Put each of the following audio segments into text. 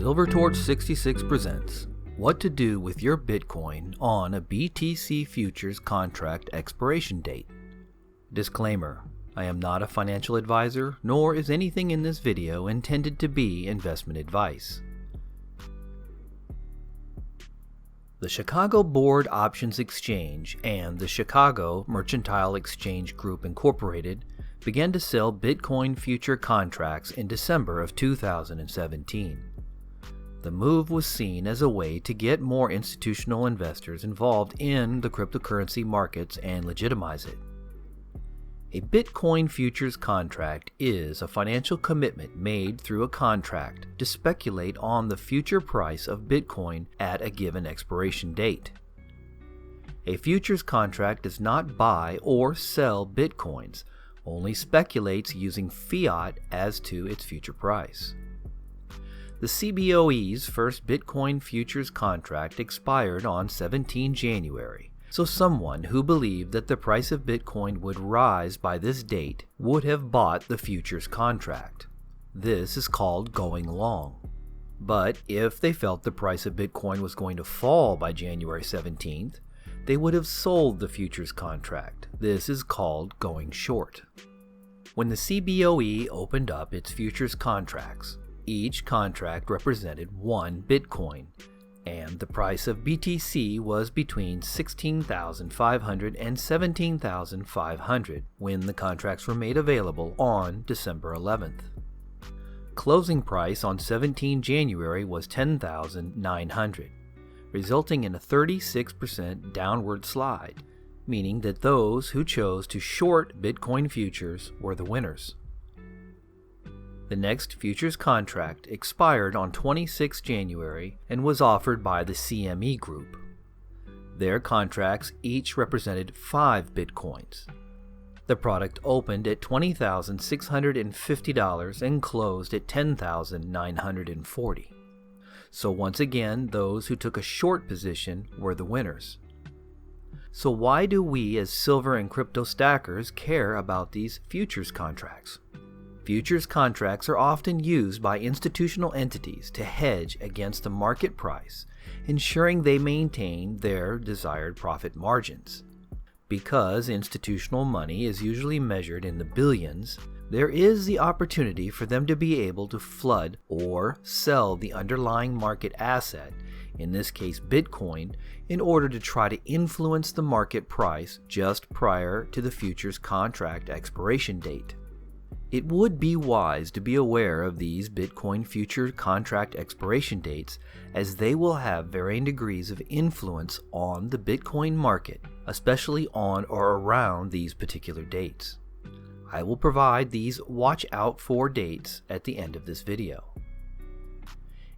Silvertorch 66 presents What to Do with Your Bitcoin on a BTC Futures Contract Expiration Date. Disclaimer: I am not a financial advisor, nor is anything in this video intended to be investment advice. The Chicago Board Options Exchange and the Chicago Mercantile Exchange Group Incorporated began to sell Bitcoin future contracts in December of 2017. The move was seen as a way to get more institutional investors involved in the cryptocurrency markets and legitimize it. A Bitcoin futures contract is a financial commitment made through a contract to speculate on the future price of Bitcoin at a given expiration date. A futures contract does not buy or sell Bitcoins, only speculates using fiat as to its future price. The CBOE's first Bitcoin futures contract expired on 17 January, so someone who believed that the price of Bitcoin would rise by this date would have bought the futures contract. This is called going long. But if they felt the price of Bitcoin was going to fall by January 17th, they would have sold the futures contract. This is called going short. When the CBOE opened up its futures contracts, each contract represented one Bitcoin, and the price of BTC was between $16,500 and $17,500 when the contracts were made available on December 11th. Closing price on 17 January was $10,900, resulting in a 36% downward slide, meaning that those who chose to short Bitcoin futures were the winners. The next futures contract expired on 26 January and was offered by the CME Group. Their contracts each represented 5 Bitcoins. The product opened at $20,650 and closed at $10,940. So once again, those who took a short position were the winners. So why do we as silver and crypto stackers care about these futures contracts? Futures contracts are often used by institutional entities to hedge against the market price, ensuring they maintain their desired profit margins. Because institutional money is usually measured in the billions, there is the opportunity for them to be able to flood or sell the underlying market asset, in this case Bitcoin, in order to try to influence the market price just prior to the futures contract expiration date. It would be wise to be aware of these Bitcoin future contract expiration dates, as they will have varying degrees of influence on the Bitcoin market, especially on or around these particular dates. I will provide these watch out for dates at the end of this video.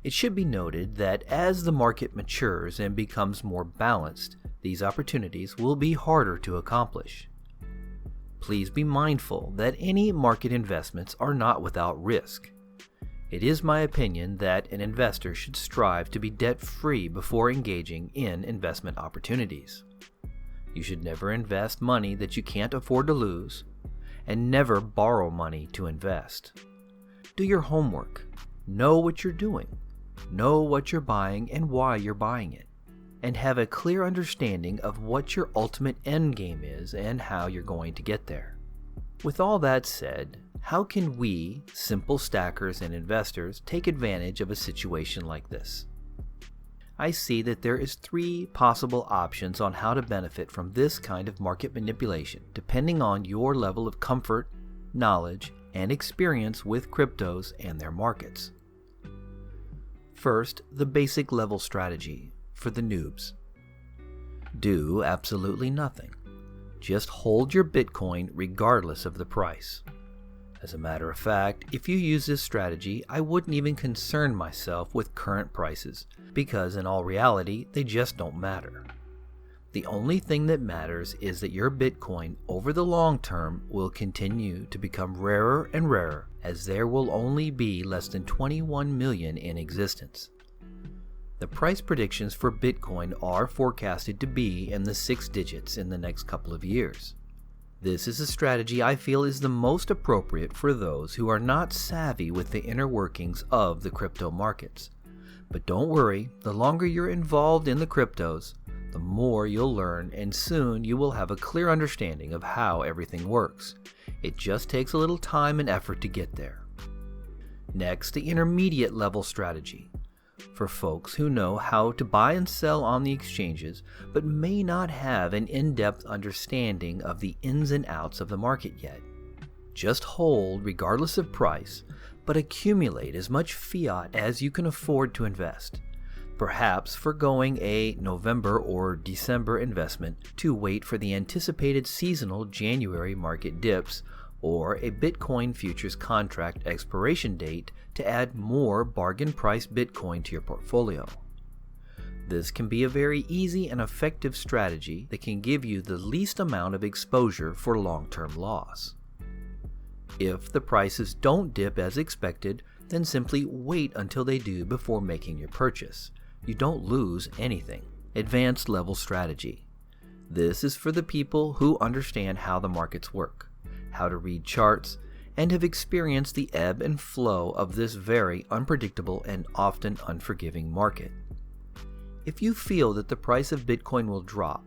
It should be noted that as the market matures and becomes more balanced, these opportunities will be harder to accomplish. Please be mindful that any market investments are not without risk. It is my opinion that an investor should strive to be debt-free before engaging in investment opportunities. You should never invest money that you can't afford to lose, and never borrow money to invest. Do your homework. Know what you're doing. Know what you're buying and why you're buying it, and have a clear understanding of what your ultimate end game is and how you're going to get there. With all that said, how can we, simple stackers and investors, take advantage of a situation like this? I see that there is 3 possible options on how to benefit from this kind of market manipulation, depending on your level of comfort, knowledge, and experience with cryptos and their markets. First, the basic level strategy for the noobs. Do absolutely nothing. Just hold your Bitcoin regardless of the price. As a matter of fact, if you use this strategy, I wouldn't even concern myself with current prices, because in all reality, they just don't matter. The only thing that matters is that your Bitcoin over the long term will continue to become rarer and rarer, as there will only be less than 21 million in existence. The price predictions for Bitcoin are forecasted to be in the 6 digits in the next couple of years. This is a strategy I feel is the most appropriate for those who are not savvy with the inner workings of the crypto markets, But don't worry, the longer you're involved in the cryptos, the more you'll learn, and soon you will have a clear understanding of how everything works. It just takes a little time and effort to get there. Next, the intermediate level strategy. For folks who know how to buy and sell on the exchanges, but may not have an in-depth understanding of the ins and outs of the market yet. Just hold regardless of price, but accumulate as much fiat as you can afford to invest. Perhaps foregoing a November or December investment to wait for the anticipated seasonal January market dips, or a Bitcoin futures contract expiration date to add more bargain price Bitcoin to your portfolio. This can be a very easy and effective strategy that can give you the least amount of exposure for long-term loss. If the prices don't dip as expected, then simply wait until they do before making your purchase. You don't lose anything. Advanced level strategy. This is for the people who understand how the markets work, how to read charts, and have experienced the ebb and flow of this very unpredictable and often unforgiving market. If you feel that the price of Bitcoin will drop,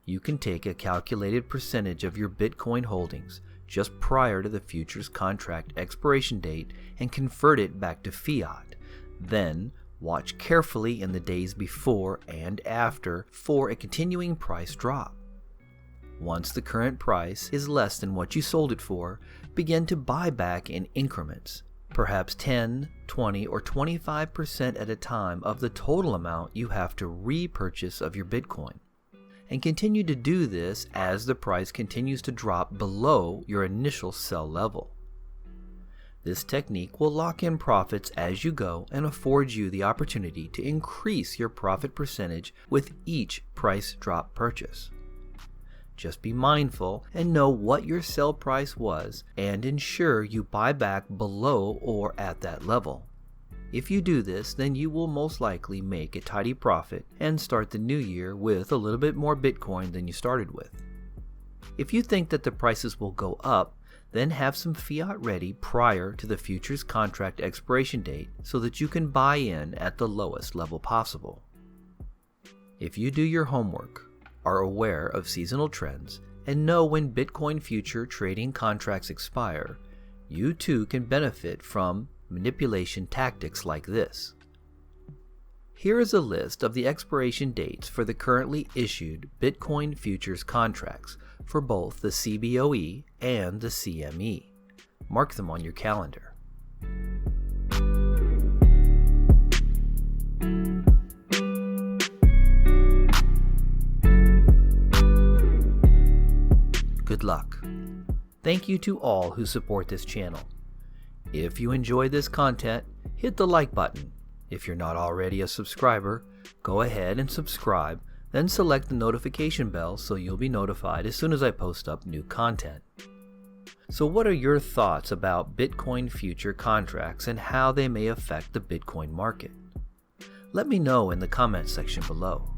you can take a calculated percentage of your Bitcoin holdings just prior to the futures contract expiration date and convert it back to fiat. Then, watch carefully in the days before and after for a continuing price drop. Once the current price is less than what you sold it for, begin to buy back in increments, perhaps 10, 20, or 25% at a time of the total amount you have to repurchase of your Bitcoin. And continue to do this as the price continues to drop below your initial sell level. This technique will lock in profits as you go and afford you the opportunity to increase your profit percentage with each price drop purchase. Just be mindful and know what your sell price was and ensure you buy back below or at that level. If you do this, then you will most likely make a tidy profit and start the new year with a little bit more Bitcoin than you started with. If you think that the prices will go up, then have some fiat ready prior to the futures contract expiration date so that you can buy in at the lowest level possible. If you do your homework, are aware of seasonal trends, and know when Bitcoin future trading contracts expire, you too can benefit from manipulation tactics like this. Here is a list of the expiration dates for the currently issued Bitcoin futures contracts for both the CBOE and the CME. Mark them on your calendar. Good luck. Thank you to all who support this channel. If you enjoy this content, hit the like button. If you're not already a subscriber, go ahead and subscribe, then select the notification bell so you'll be notified as soon as I post up new content. So what are your thoughts about Bitcoin future contracts and how they may affect the Bitcoin market? Let me know in the comments section below.